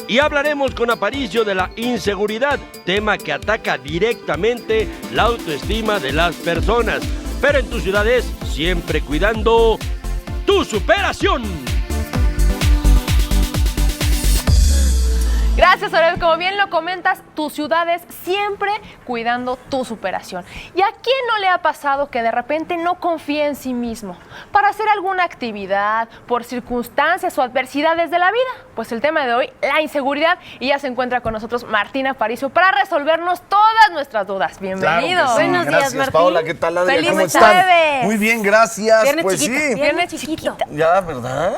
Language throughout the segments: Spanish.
Y hablaremos con Aparicio de la inseguridad, tema que ataca directamente la autoestima de las personas. Pero en tus ciudades, siempre cuidando tu superación. Gracias, Aurel. Como bien lo comentas, tus ciudades siempre cuidando tu superación. ¿Y a quién no le ha pasado que de repente no confía en sí mismo para hacer alguna actividad por circunstancias o adversidades de la vida? Pues el tema de hoy, la inseguridad, y ya se encuentra con nosotros Martín Aparicio para resolvernos todas nuestras dudas. Bienvenido. Claro que sí. Buenos Gracias, días, Martín. Paola. ¿Qué tal, Adria? Feliz ¿Cómo jueves. están? Muy bien, gracias. Viernes pues chiquito. sí. Viernes chiquito. Ya, ¿verdad?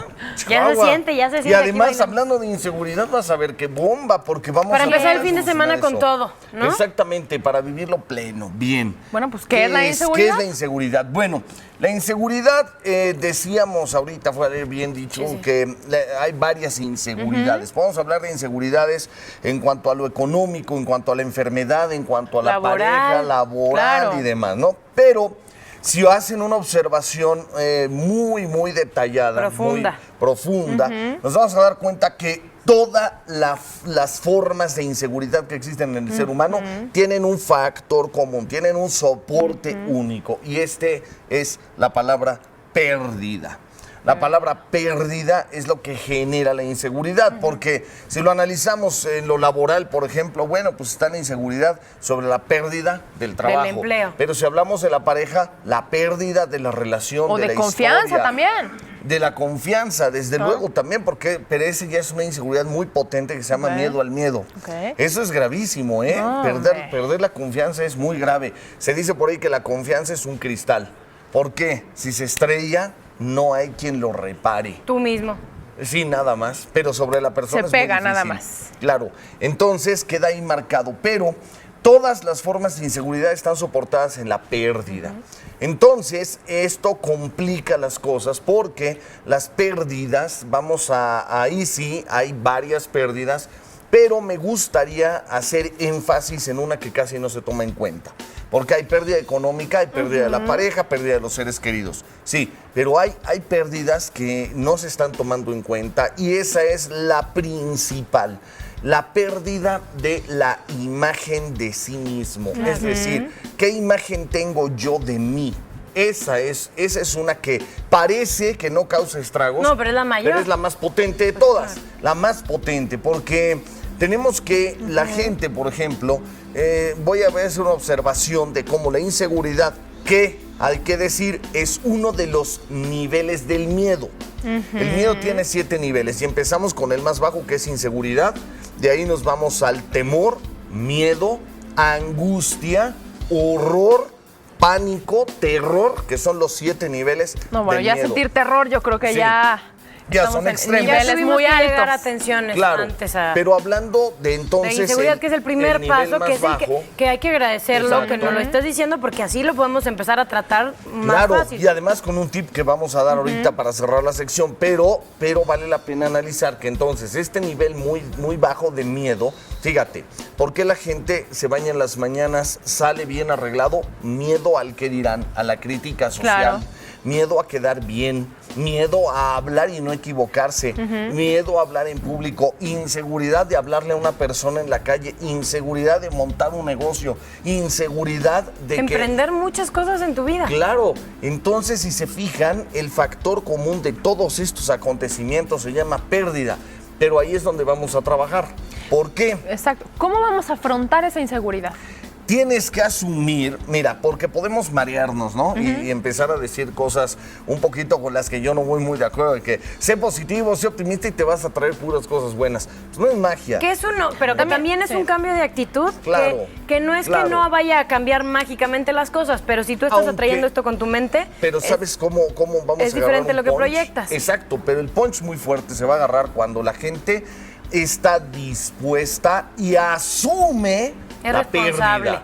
Ya se siente, ya se siente. Y además, aquí hablando de inseguridad, vas a ver qué bomba, porque vamos Para a empezar el poder fin de semana solucionar con eso. todo, ¿no? Exactamente, para vivirlo pleno, bien. Bueno, pues, ¿qué es la inseguridad? ¿Qué es la inseguridad? Bueno, la inseguridad, decíamos ahorita, fue bien dicho, que hay varias inseguridades. Podemos hablar de inseguridades en cuanto a lo económico, en cuanto a la enfermedad, en cuanto a la pareja, laboral y demás, ¿no? Pero si hacen una observación muy detallada, profunda, muy profunda, nos vamos a dar cuenta que todas las formas de inseguridad que existen en el ser humano tienen un factor común, tienen un soporte único, y este es la palabra pérdida. La palabra pérdida es lo que genera la inseguridad, porque si lo analizamos en lo laboral, por ejemplo, bueno, pues está la inseguridad sobre la pérdida del trabajo. Del empleo. Pero si hablamos de la pareja, la pérdida de la relación, O de la confianza historia, también. de la confianza, desde luego también, porque pero ese ya es una inseguridad muy potente que se llama miedo al miedo. Eso es gravísimo, ¿eh? No, perder la confianza es muy grave. Se dice por ahí que la confianza es un cristal. ¿Por qué? Si se estrella, no hay quien lo repare. Tú mismo. Sí, nada más, pero sobre la persona Se es muy pega nada difícil. más. Claro, entonces queda ahí marcado, pero todas las formas de inseguridad están soportadas en la pérdida. Entonces, esto complica las cosas porque las pérdidas, ahí sí, hay varias pérdidas, pero me gustaría hacer énfasis en una que casi no se toma en cuenta. Porque hay pérdida económica, hay pérdida de la pareja, pérdida de los seres queridos. Sí, pero hay pérdidas que no se están tomando en cuenta, y esa es la principal. La pérdida de la imagen de sí mismo. Es decir, ¿qué imagen tengo yo de mí? Esa es una que parece que no causa estragos. No, pero es la mayor. Pero es la más potente de todas. La más potente, porque tenemos que la gente, por ejemplo, voy a hacer una observación de cómo la inseguridad, que hay que decir, es uno de los niveles del miedo. El miedo tiene 7 niveles y empezamos con el más bajo, que es inseguridad. De ahí nos vamos al temor, miedo, angustia, horror, pánico, terror, que son los 7 niveles No, bueno, del ya miedo. sentir terror yo creo que Sí. ya Ya son en extremos. Ya niveles tuvimos muy que llegar a altos. tensiones Claro, antes a... pero hablando de entonces... de inseguridad, que es el primer nivel paso, más que es el bajo, que hay que agradecerlo, Exacto. que nos lo estás diciendo, porque así lo podemos empezar a tratar más Claro, fácil. y además con un tip que vamos a dar ahorita para cerrar la sección, pero vale la pena analizar que entonces este nivel muy bajo de miedo, fíjate, ¿por qué la gente se baña en las mañanas, sale bien arreglado? Miedo al que dirán, a la crítica social. Claro. Miedo a quedar bien, miedo a hablar y no equivocarse, miedo a hablar en público, inseguridad de hablarle a una persona en la calle, inseguridad de montar un negocio, inseguridad de emprender muchas cosas en tu vida. Claro, entonces si se fijan, el factor común de todos estos acontecimientos se llama pérdida, pero ahí es donde vamos a trabajar. ¿Por qué? Exacto. ¿Cómo vamos a afrontar esa inseguridad? Tienes que asumir, mira, porque podemos marearnos, ¿no? Y empezar a decir cosas un poquito con las que yo no voy muy de acuerdo, de que sé positivo, sé optimista y te vas a traer puras cosas buenas. Pues no es magia. Que eso no, pero que también es un cambio de actitud, Claro, que no es que no vaya a cambiar mágicamente las cosas, pero si tú estás atrayendo esto con tu mente... Pero ¿sabes cómo vamos a agarrar es diferente un lo que punch? proyectas. Exacto, pero el punch muy fuerte se va a agarrar cuando la gente está dispuesta y asume Es la responsable. pérdida.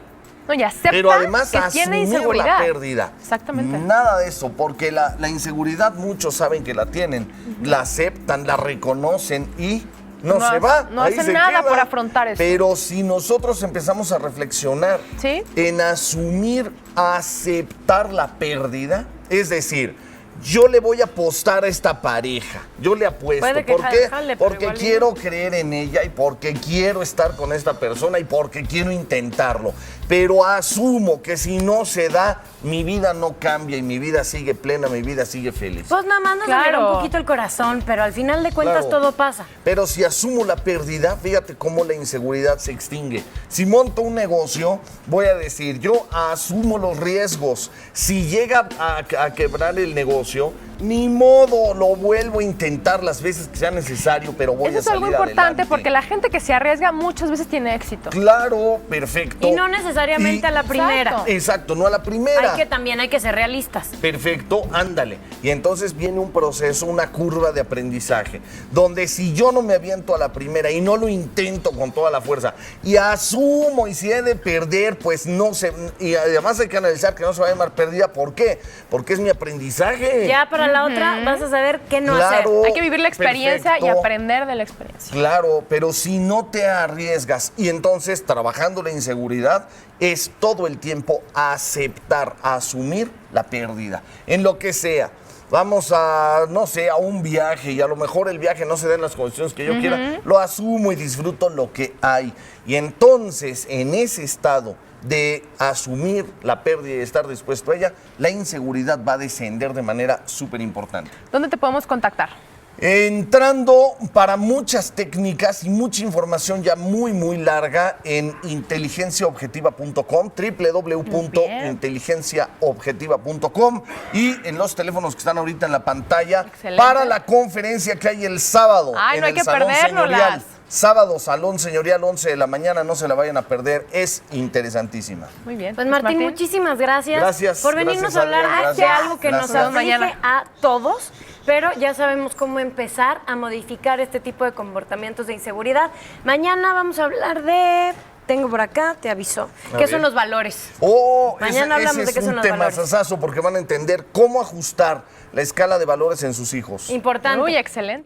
No, y acepta Pero además que tiene asumir inseguridad. la pérdida. Exactamente. Nada de eso, porque la inseguridad muchos saben que la tienen, la aceptan, la reconocen y no se va. No ahí hacen se nada queda. por afrontar eso. Pero si nosotros empezamos a reflexionar ¿Sí? en asumir, aceptar la pérdida, es decir, yo le voy a apostar a esta pareja. Yo le apuesto. Puede que ¿Por qué? jale, pero Porque igual y quiero no. creer en ella y porque quiero estar con esta persona y porque quiero intentarlo. Pero asumo que si no se da, mi vida no cambia y mi vida sigue plena, mi vida sigue feliz. Pues nada más nos Claro. alegra un poquito el corazón, pero al final de cuentas Claro. todo pasa. Pero si asumo la pérdida, fíjate cómo la inseguridad se extingue. Si monto un negocio, voy a decir, yo asumo los riesgos. Si llega a quebrar el negocio, ni modo, lo vuelvo a intentar las veces que sea necesario, pero voy Eso a es salir algo importante adelante. porque la gente que se arriesga muchas veces tiene éxito. Claro, perfecto. Y no necesariamente Y- a la primera. Exacto. Exacto, no a la primera. También hay que ser realistas. Perfecto, ándale. Y entonces viene un proceso, una curva de aprendizaje, donde si yo no me aviento a la primera y no lo intento con toda la fuerza y asumo y si he de perder, pues no sé, y además hay que analizar que no se va a llamar pérdida, ¿por qué? Porque es mi aprendizaje. Ya para la otra vas a saber qué no Claro. hacer. Hay que vivir la experiencia y Perfecto. aprender de la experiencia. Claro, pero si no te arriesgas y entonces trabajando la inseguridad es todo el tiempo aceptar, asumir la pérdida, en lo que sea. Vamos a, no sé, a un viaje y a lo mejor el viaje no se da en las condiciones que yo quiera, lo asumo y disfruto lo que hay. Y entonces, en ese estado de asumir la pérdida y estar dispuesto a ella, la inseguridad va a descender de manera súper importante. ¿Dónde te podemos contactar? Entrando para muchas técnicas y mucha información ya muy larga en inteligenciaobjetiva.com, www.inteligenciaobjetiva.com y en los teléfonos que están ahorita en la pantalla Excelente. para la conferencia que hay el sábado Ay, en no hay el que Salón perdérnoslas. Señorial. Sábado, Salón Señorial, 11 de la mañana, no se la vayan a perder, es interesantísima. Muy bien. Pues Martín, muchísimas gracias, Gracias, por venirnos gracias, a hablar Adriana, de gracias. algo que Gracias. nos aflige Mañana. a todos, pero ya sabemos cómo empezar a modificar este tipo de comportamientos de inseguridad. Mañana vamos a hablar de... Tengo por acá, te aviso. ¿Qué ver. son los valores? Oh, Mañana hablamos ese de qué es son un los tema valores. sasazo porque van a entender cómo ajustar la escala de valores en sus hijos. Importante. Muy excelente.